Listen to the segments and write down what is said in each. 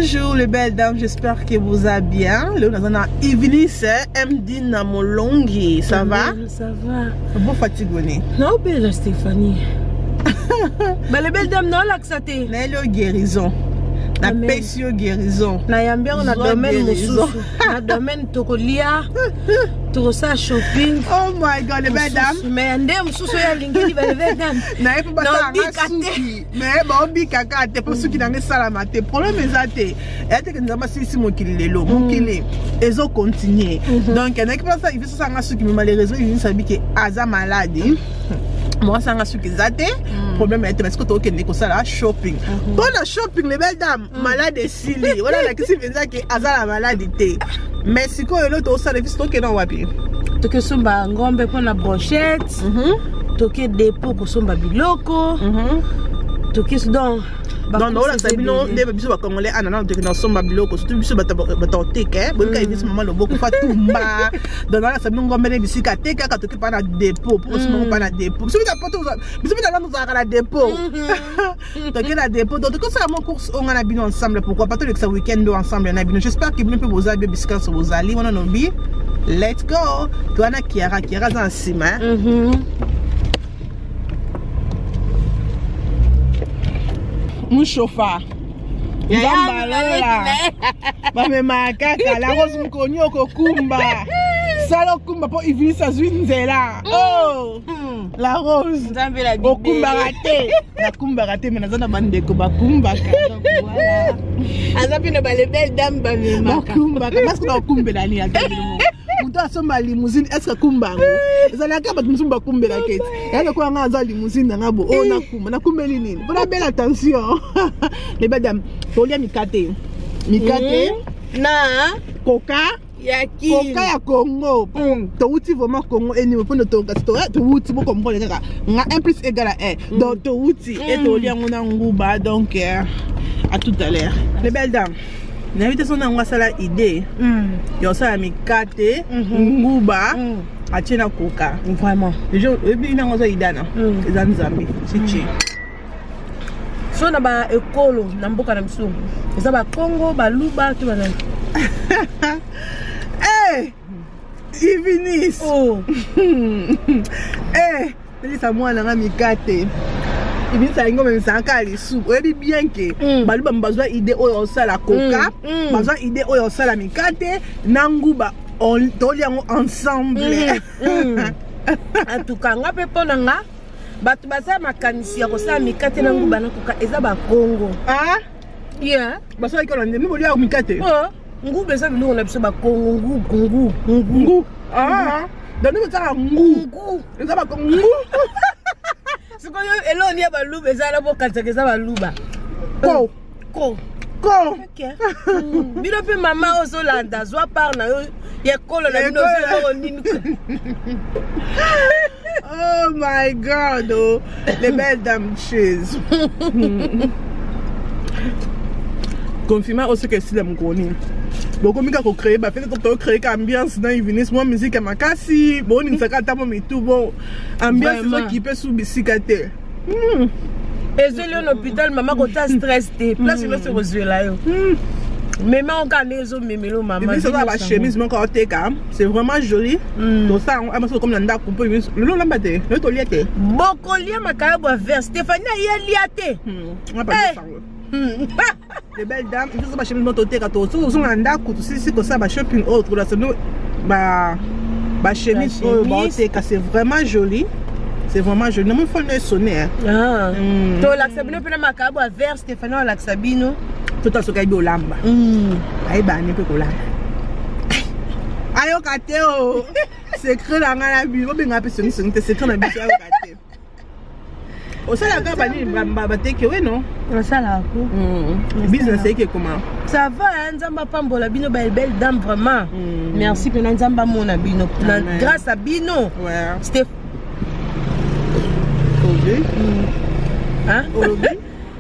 Bonjour les belles dames, j'espère que vous allez bien. Là, nous avons Ivinis, MD Namolongi. Ça va? Ça va. Bon fatigué. Non, belle Stéphanie. Mais les belles dames, non, l'accès. Nello guérison. La pétio guérison. Na yambé on a domaine mususu. Na domaine tokolia. Tokosa shopping. Oh my god, les belles dames. Mais ndé mususu ya lingeli ba les belles dames. Na yepo basa ngasuki. Mais bon bi kaka te pour ceux qui n'ont salama te. Problème ezate. Ete que nous avons sisi mokili lelo. Mokili. Ezo continuer. Donc na yepo basa il fait ça ngasuki mais malheureusement il sabi que aza malade. Moi ça ngasuki zate. Problème est parce que tu as ça là shopping. Pour la shopping les belles dames malade sili. Voilà la question c'est que azala maladité. Mais si quoi l'autre ça les vis to que non wapi. To que somba ngombe pour la brochette. To que dépôt pour somba biloko. To que donc non non là ça bino des biso ba congolais anana to que non somba biloko surtout biso ba teke bon ka ivisi maman le beaucoup fa tumba. Donc là ça bino ngombe ne bisika teke ka to que pas na dépôt pour ce moment pas na dépôt. Biso ta poto biso ta nous à la dépôt. Donc la dépôt donc que ça mon course on a bino ensemble pourquoi pas tout que ça week-end ensemble na bino. J'espère que bien peut vous avez bisika sur vos ali on a nobi. Let's go. Toi na Kiara dans cima. Mon chauffeur. Nzamba lola. Ba me makaka la rose mkonyo ko kumba. Salo kumba po Ivinis azwinzela. Oh. La rose. Nzambe la bibé. Okumba raté. La kumba raté mais nazana bandeko ba kumba ka. Donc voilà. Azapino ba les belles dames ba me makaka. Kumba ka parce que na kumba la ni akeli. Muto asomba limousine est-ce que kumbango ezala ka batu musumba kumbela kete yale ko nga za limousine nga bo o na kumba na kumbeli nini bona belle attention les dames tolia mikate na coca ya Congo to uti vraiment Congo eni pour no to uti bo comprendre kaka nga 1 + = 1 donc to uti et tolia ngona nguba donc à tout à l'heure les belles dames. L'invitation n'a pas la idée. Il y a ça mikate, nguba, achena coca. Vraiment. Les gens, ils n'ont pas idée. Ils ont zambé. C'est so na ba ekolo na mboka na miso. Eza ba Congo, ba luba tout ba. Eh! Ivinis. Oh. Eh! C'est ça moi na mikate. Ibi ça ngo même ça kali sou oyebi bien que baluba mbazwa idée oyo osala coca bazwa idée oyo osala mikate na nguba on toliango ensemble en tout cas nga pe pona nga batu baza makanisi ya kosala mikate na nguba na coca eza ba Congo ah yeah basala ko ndemi boli ya mikate nguba eza biloko na biso ba Congo ngu ah donc nous ça ngu eza ba Congo c'est quoi elo ni ba luba ezala bo katsaka eza ba luba ko ok bino pe mama ozolanda zwa par na yo ye kolo na bino zo nini oh my god oh les belles dames cheese confirmer aussi que c'est la mkoni beaucoup mika ko créer ba fait ko créer ambiance dans Ivinis moi musique makasi bon ni saka tamo mitu bon ambiance so qui peut sous bisikate ezeli en hôpital maman ko ta stress te place no se rezuela yo mais on gagne zo memelo maman ça va chemise mon côté cam c'est vraiment joli donc ça on comme nda ko peu le long lambate le to liete bokolia makaya bo vert Stéphanie ya liate on va pas ça les belles dames il faut pas chemise mon côté quand on sont nda ko si ko ça ba shopping autre là c'est nous ba chemise c'est vraiment joli. C'est vraiment joli. Non, mais il faut le sonner. Ah. To l'axabino pe na makabo a vert Stéphanie l'axabino. Tout à ce qu'il y a au lamba. Aïe bah n'y peut qu'on l'a. Aïe au kate oh. Secret dans la bio. Ben on appelle ce c'est secret dans la bio au kate. Au ça la gaba ni baba teke oui non. Au ça la ko. Business c'est que comment? Ça va nzamba pambola bino ba belle dame vraiment. Merci pe nzamba mona bino. Grâce à bino. Ouais. Steph hein?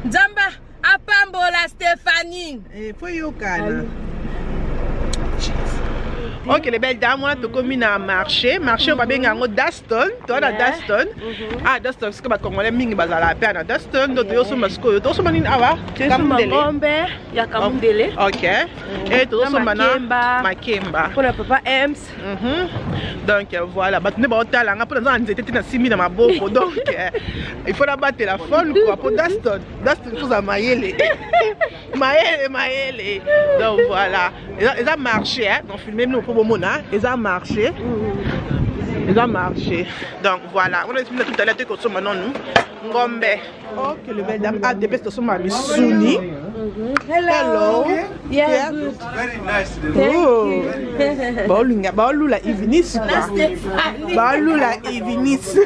Nzamba apambola Stéphanie. Eh faut yo kana. Ok, les belles dames, on a tout commis dans le marché. Marché, on va bien gagner Daston. Tu vois, Daston. Ah, Daston, c'est comme quand on est mingi bazala à peine. Daston, d'autres yo sont masco. D'autres sont manine awa. Kamundele. Il y a Kamundele. Ok. Et d'autres sont mana Makemba. Pour le papa Ems. Donc voilà, bah tu n'es pas au talent. Après, on a une tête dans 6 000 dans ma boue. Donc il faut la battre la folle quoi. Pour Daston, Daston, il faut mailler. Mailler. Donc voilà. Ils ont marché, hein. Donc filmer nous pour bon hein. Ils ont marché. Ils ont marché. Donc voilà. On a expliqué tout à l'heure que nous maintenant nous. Ngombe. Ok, le bel dame. Ah, des bêtes sont ma Missouni. Hello. Yeah, good. Very nice today. Oh. Baolula Ivinis. Baolula Ivinis.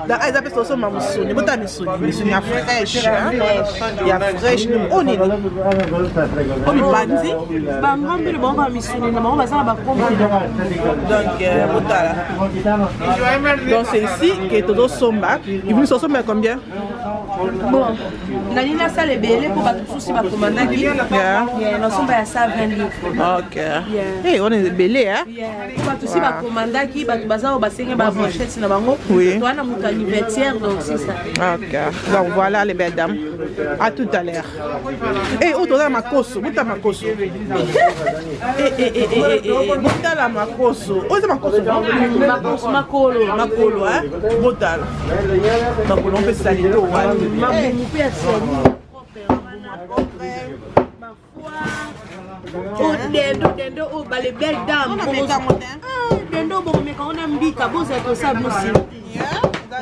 Dans les appels sont ma Missouni. Bota Missouni. Missouni a fraîche. Il y a fraîche. On est. On est bandi. Ngombe le bon va Missouni. On va ça va comprendre. Donc bota là. Donc c'est ici que tous sont bas. Ivinis sont combien? Bon, Nalina ça les belles pour battre tout si va commander qui. Yeah, nous sommes à 120 livres. Ok. Eh, on est belé hein. Yeah. Pour battre tout si va commander qui, battre bazar au bassin va brochette na bango. Oui. Toi na mon anniversaire donc c'est ça. Ok. Donc voilà les belles dames. À tout à l'heure. Eh, où t'as ma cosso? Où t'as ma cosso? Bota la ma cosso. Où t'as ma cosso? Makolo hein. Bota. Makolo on peut salir l'eau hein. Dendo oh bah les belles dames. Dendo bon mais quand on a mbika bon c'est que ça aussi.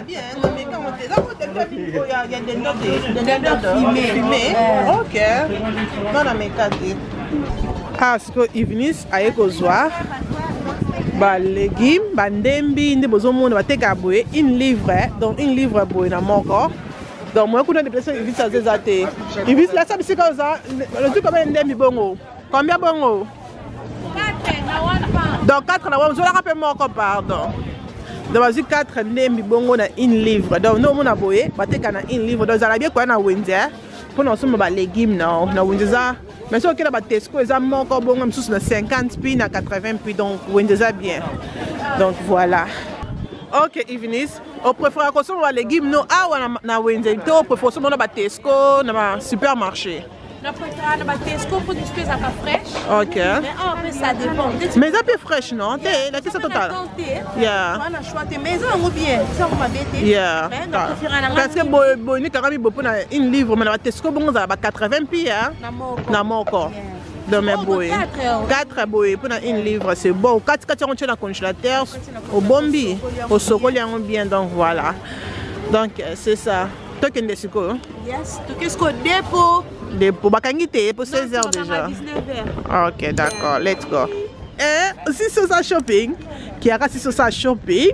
Il y a des notes fumées. Ok. Non, non, mais ah, c'est que Ivinis a écosé. Bah, légumes, bandembi, ndi bozo monde va teka boye une livre, donc une livre boye na moko. Donc moi kuna déplacé Ivinis ça zézaté. Ivinis là ça c'est comme ça, le truc comme ndembi bongo. Combien bongo? 4 na 1 pound. Donc 4 na 1, je la rappelle moko pardon. Donc vas-y 4 ndembi bongo na une livre. Donc nous on a boye, va teka na une livre. Donc ça la bien quoi na wenze. Pour nous sommes ba légumes na wenze ça. Mais si on a des Tesco, ils ont encore bon, même sous 50 puis na 80 puis donc on déjà bien. Donc voilà. Ok, Ivinis, on préfère qu'on soit les légumes non ah na wenze, on préfère qu'on a Tesco na supermarché. On préfère na Tesco pour des choses fraîches. Ok. Mais après ça dépend. Mais ça peut fraîche non? T'es la question totale. Yeah. On a choisi mais ça on bien, ça on m'a bêté. Yeah. Parce que bon ni karami bo pour une livre mais na Tesco bon ça ba 80 puis hein. Na moko. Donc mes boy. 4 boy pour une livre c'est bon. 4 quand on tient dans le congélateur au bombi, au chocolat bien donc voilà. Donc c'est ça. Toi qui es sucre? Yes. Tu qu'est-ce qu'on dépôt? Dépôt. Bakangité pour 16 heures déjà. 19h. Ok, d'accord. Let's go. Et si c'est ça shopping, Kiara si c'est ça shopping.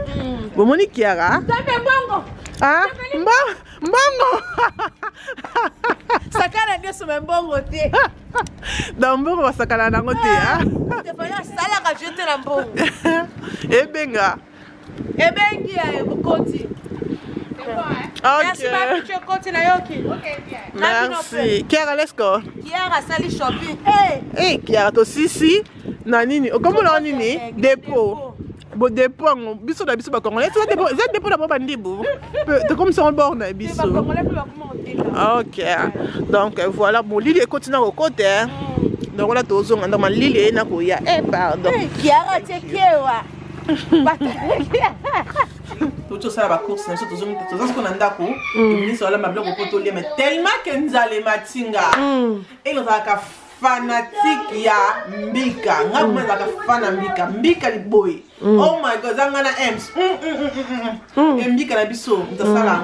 Bon moni Kiara. Ça fait bongo. Ah? Bongo. Sakana ndio sur bongo té. Dans bongo va sakana nango té hein. Tu fais la sala ka jeter la bongo. Eh benga. Eh bengi ya bukoti. Ok. Merci. Kiara, let's go. Kiara, sali shopping. Hey, Kiara, to sisi. Nanini. Comment on nini? Dépôt. Bon dépôt. Biso da biso ba congolais. C'est dépôt da baba ndibu. C'est comme ça on borne biso. Ok. Donc voilà. Bon, Lily continue au côté. Donc on a tous on a Lily na koya. Eh pardon. Kiara, tekewa. Tout ça la course, tout ça ce qu'on a d'accord. Ils sont là ma blog au poteau mais tellement que nous allons matinga. Et nous avons fanatique ya mbika. Nous avons fan mbika li boy. Oh my god, zangana Ems. Et mbika na biso, nous ça là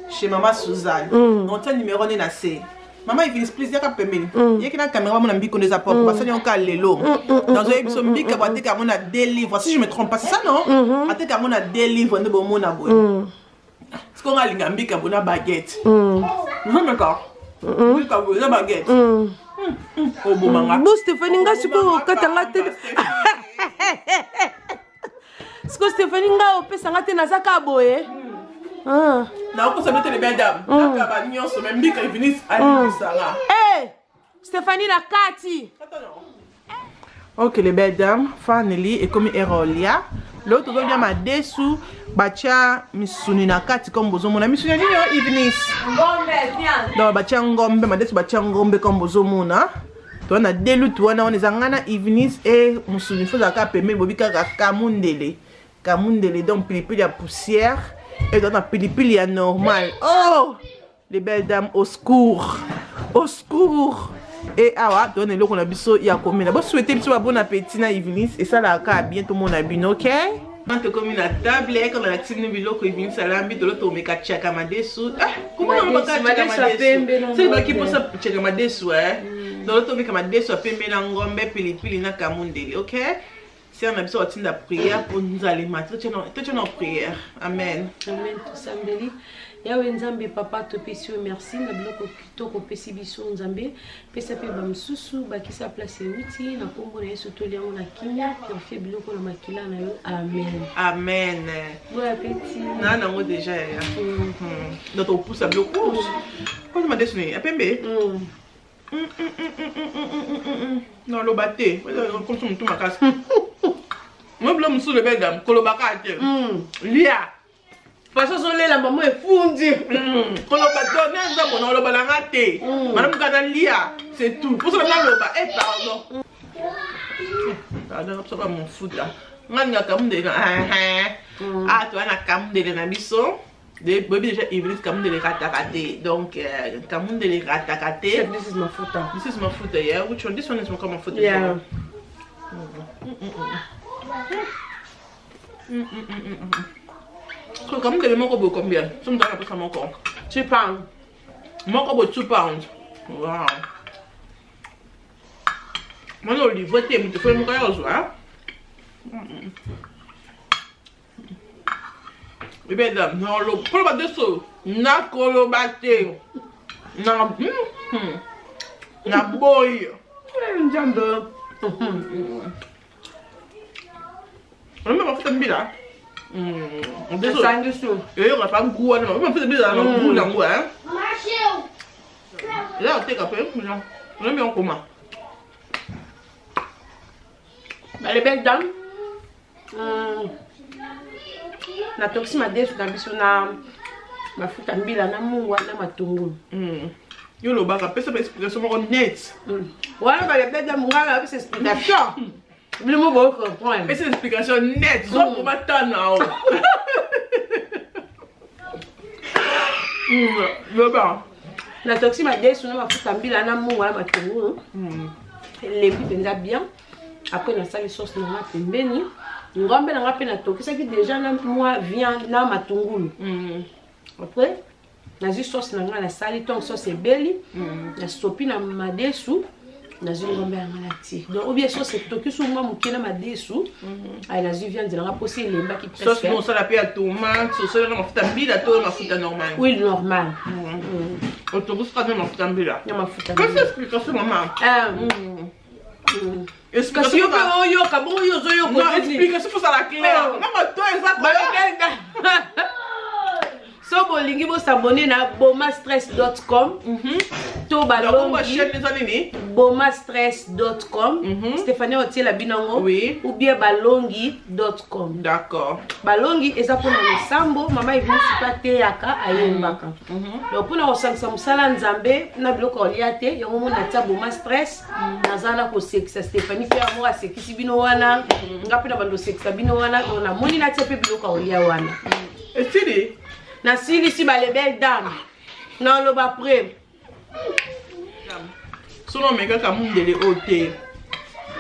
chez maman Suzanne. On tient numéro né na C. Maman il vient expliquer qu'à pemeli. Il y a une caméra mon ambi qu'on les apporte parce qu'il y a un cas lelo. Dans un épisode mbika va te kamona délivre. Si je me trompe pas, c'est ça non? A te kamona délivre de bon mon aboy. Est-ce qu'on a l'ingambika bona baguette? Vous me d'accord? Oui, quand vous avez baguette. Oh bon manga. Bon Stéphanie nga suko katanga te. Siko Stéphanie nga opesa nga te nazaka boye. Na ko sabete les belles dames. Na ka ba nyonso même mbika Ivinis a dit ça là. Stéphanie la kati. Ok, les belles dames, Faneli et comme Erolia. L'autre, on vient ma dessous, Bacha, Missuni Nakati, comme Bozo, mon ami, Missuni Evenis. Donc, Bacha Ngombe, ma dessous, Bacha Ngombe, comme Bozo, mon a. On a des luttes, on a Zangana Evenis et Moussuni, il faut que mais Bobika Kamundele. Kamundele, donc, pilipili à poussière. Et dans la pilipili à normal. Oh! Les belles dames, au secours! Au secours! Et awa, donne le qu'on a biso ya comme là. Bon souhaiter bon appétit na Evenis et ça là ka bientôt mon abine, OK? On te comme la table et comme la team bilo ko Evenis salambi de l'autre me ka chaka madesu. Ah, comment on va ka chaka madesu? C'est ba qui pour ça chaka madesu hein. De l'autre me ka madesu pembe na ngombe pilipili na kamundeli, OK? Si on a besoin de prière pour nous alimenter, tu es en prière. Amen. Amen. Tout ça, Mbeli. Yawe Nzambe papa topesi merci na biloko kitoko pesi biso Nzambe pesa pe ba msusu bakisa place uti na kombo na Yesu toli yango na kinya purifier biloko na makila na yo. Amen. Amen. Bon appétit. Na ngo déjà ya. Notre pousse à biloko. Quand m'a dessiné, a pembe. Non lo baté. Comme tout ma casse. Moi blanc msusu le belle dame, kolobaka te. Lia. Façon son la maman est fondi. Quand on va donner un homme, on va la rater. Madame Kanalia, c'est tout. Pour ça, on va et pardon. Pardon, ça va mon foot là. On a comme des ah, tu as un cam de l'anabiso. Des bébés déjà Evenis comme de les ratakate. Donc, comme de les ratakate. This is my foot. This is my foot, yeah. Which one? This one is my foot. Yeah. Comme de mon corps combien? Tu me donnes pour ça mon corps. 2 pounds. Mon corps 2 pounds. Wow. Moi non livre t'es mais tu fais mon corps hein. Et bien non le pour pas de ça. Na kolobate. Na na boy. Njambe. On m'a fait un bila. Désolé. Et on a pas goût on m'a fait bila dans goût là moi hein. Là on t'es capé, on est bien comment. Bah les belles dames. Na toxi ma desu na biso na mafuta mbila na mungwa na matungulu. Yo lo baka pesa ba explication mo net. Voilà ba les belles dames ngala ba explication. Le mot bon comprendre. Mais c'est une explication nette. Zo pour matana. La toxi ma desu na mafuta mbila na mungwa na matungulu. Les puis bien. Après na sali sauce na pembeni. Ngombe na ngapi na toki ça qui déjà na moi viande na matungulu. Après na zi sauce na ngala sali ton sauce ebeli na sopi na madesu na zi ngombe na ngala ti. Donc ou bien sauce toki sou moi muke na madesu ay na zi viande na ngaposi lemba qui presque. Sauce non ça la paix à tomate, sauce na mafuta mbila to mafuta normal. Oui, normal. Autobus pas na mafuta mbila. Na mafuta. Qu'est-ce que c'est explication maman? Explication yo kabon yo zo yo ko explication pour ça la claire. Maman toi exactement. So bolingi bo s'abonner na bomastress.com. To balongi bomastress.com. Stéphanie Otier la binango. Oui. Ou bien balongi.com. D'accord. Balongi eza pour na sambo mama ivini sipate yaka ayembaka. Donc pour na osangisa musala nzambe na biloko oliate yango mona tia bomastress nazana ko sexa Stéphanie pe amour a sekisi bino wana ngapi na bando sexa bino wana na moni na tia pe biloko olia wana. Et na sili si ba les belles dames non lo ba pré sono mega kamundele ote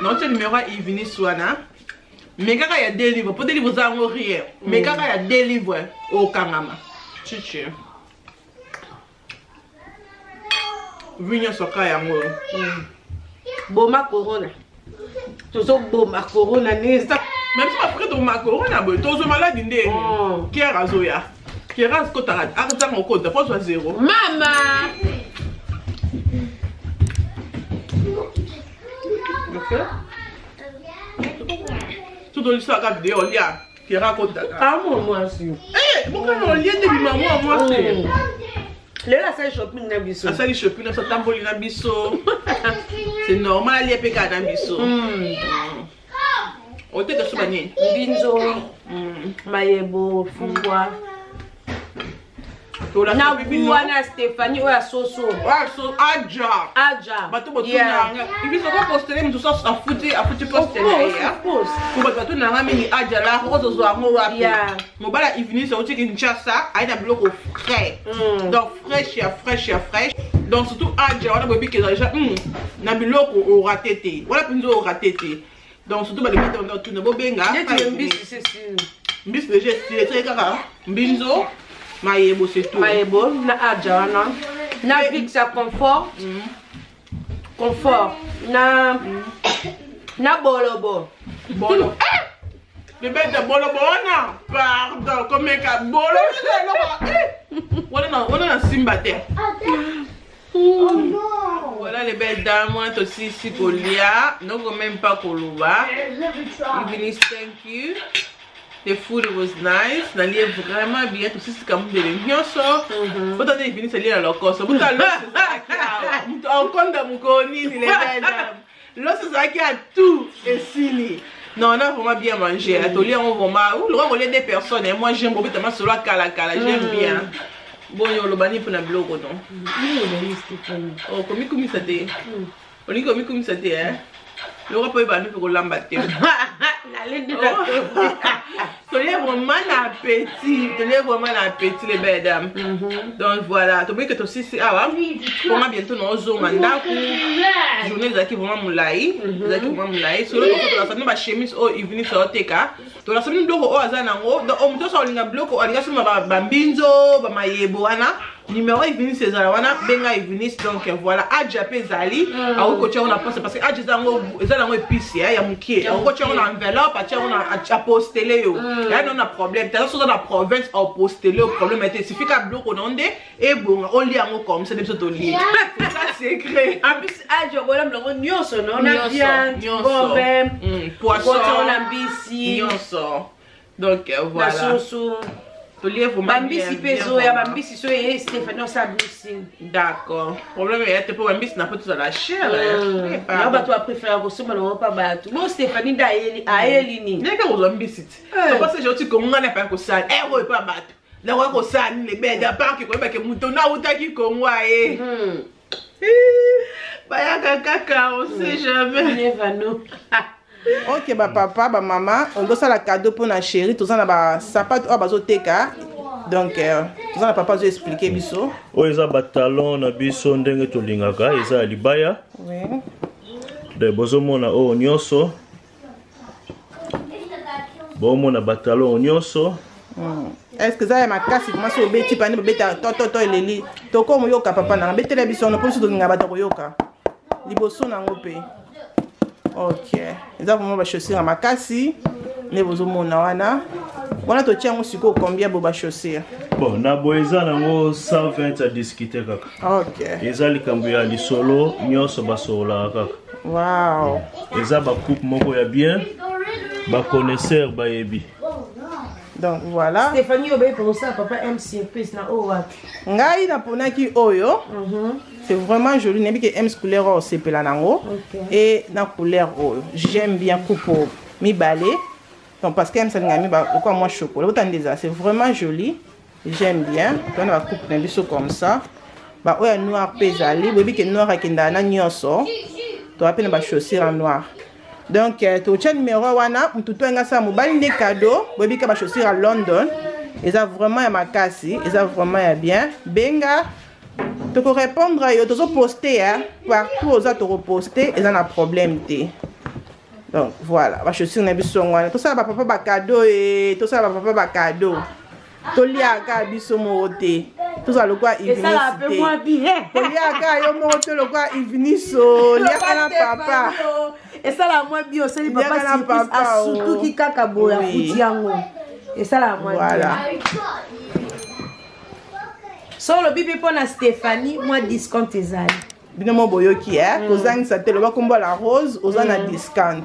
non c'est numéro Evenis swana mega ka ya deliver pour deliver za ngo rien mega ka ya deliver au kangama chichi vinya soka ya ngo boma corona tozo boma corona neza même si après ton corona bo tozo malade ndé qui est razoya qui rase ko tarad arza mon code pas soit 0 mama ok tout dans l'histoire de Olia qui raconte ah moi si eh bon quand Olia de maman moi c'est là ça shopping na biso ça ça shopping na ça tamboli na biso c'est normal ali pe ka na biso oteka so bani mbinzo mayebo fungwa na buwa na Stéphanie oya soso aja bato botunanga ibiso ko poster mtu so afuti poster ya ko bato tunanga mini aja la ko zo ngo wapi mobala Evening so tiki Kinshasa aina biloko frais donc fraîche donc surtout aja wana bobi ke déjà na biloko o ratete wala pinzo o ratete donc surtout ba le mettre dans tout ne bobenga mbisi déjà c'est très kaka mbinzo mayebo c'est tout mayebo na aja na Vixa confort na bolo bébé de bolo pardon comme ka bolo on a simba terre oh non voilà les belles dames moi aussi si Kolia non même pas Koluba Evening thank you. The food was nice. Nali vraiment bien. Tout ça c'est comme de l'ignoso. Vous avez fini c'est lié à leur corps. Vous avez l'os. On compte dans mon coni les belles dames. L'os c'est qui a tout et sini. Non, on a vraiment bien mangé. À l'atelier on vraiment. Ou le roi des personnes. Et moi j'aime beaucoup tellement sur la cala. J'aime bien. Bon yo le bani pour la bloc non. Oh comme ça t'est. On dit comme ça t'est hein. Le roi peut pas nous pour l'embattre. Tenez vraiment l'appétit les belles dames. Donc voilà, tu vois que aussi c'est ah pour moi bientôt nous allons mandat journée zaki vraiment moulai, sur le côté de la salle ma chemise au Evening so teka. To la salle ndoko o azana ngo, donc on doit sortir un bloc au alias ma mbinzo, ba mayebo wana. Numéro Evening César wana benga Evening donc voilà adja pezali a ko tia on a pensé parce que adja zango ezala épice ya mukie on ko tia on enveloppe a tia on a posteler yo là non a problème t'as dans la province au posteler au problème était suffit qu'à bloc on onde et bon on lit en comme ça des choses au lit ça secret en plus adja voilà blanco nyonso non na viande bombe poisson na mbisi nyonso donc voilà bambisi peso ya bambisi so et Stéphanie ça aussi d'accord problème est pour bambisi n'a pas tout la chair là ba toi préfère ko soma no pa ba tu bon Stéphanie da eli ni neka ko bambisi parce que je tu ko ngana pa ko sa wo pa ba tu la wa ko sa ni le be da pa ko ba ke muto na utaki ko ngwa ba ya kaka on sait jamais never know. Ok, bah papa, bah maman, on doit ça la cadeau pour la chérie, tout ça na ba sapat o bazo teka. Donc tout ça na papa zo expliquer biso. O eza batalon na biso ndenge to lingaka, eza libaya. Oui. De bozo mona o nyonso. Bo mona batalon nyonso. Est-ce que ça ma kasi comment so beti pani beta toto eleli. To ko mo yoka papa na betela biso no pour so linga bato yoka. Liboso na ngope. Ok, ils ont vraiment des chaussures à ma cassi. Ne vous omona wana. Wana to tia musiko combien boba chaussures. Bon, na boeza nango 120 à discuter kaka. Ok. Ezali kambu ya lisolo nyonso basola kaka. Wow. Eza ba coupe moko ya bien. Ba connaisseur ba yebi. Donc voilà. Stéphanie obé pour ça papa aime surprise na o wapi. Ngai na ponaki oyo. C'est vraiment joli, n'est que M couleur au sepelanango et na couleur oyo. J'aime bien coupe mi balé. Donc parce que M ça ngami ba quoi moi chocolat. Autant déjà, c'est vraiment joli. J'aime bien. On va couper un biso comme ça. Ba oya noir pezali, bobi que noir akenda na nyonso. To appelle ba chaussures en noir. Donc to tient numéro wana, mtuto nga sa mobali ne cadeau, bobi ka ba chaussures à London. Ils ont vraiment ya makasi, ils ont vraiment ya bien. Benga tu peux répondre à eux, tu peux poster partout aux autres reposter, ils ont un problème. Donc voilà, je suis un bisou. Tout ça, papa ba cadeau et tout ça, papa ba cadeau. Tout lia ka bisou moté. Tout ça le quoi il vient. Ça fait moi bien. Tout lia ka yo moté le quoi il vient so. Lia kana papa. Et ça la moi bien, c'est le papa a surtout qui kaka boya kutiango. Et ça la moi. Voilà. Sur le bibi pour la Stéphanie, moi discount ezali. Bino mo boyoki kozangisa te le ba kombo la rose ozana discount.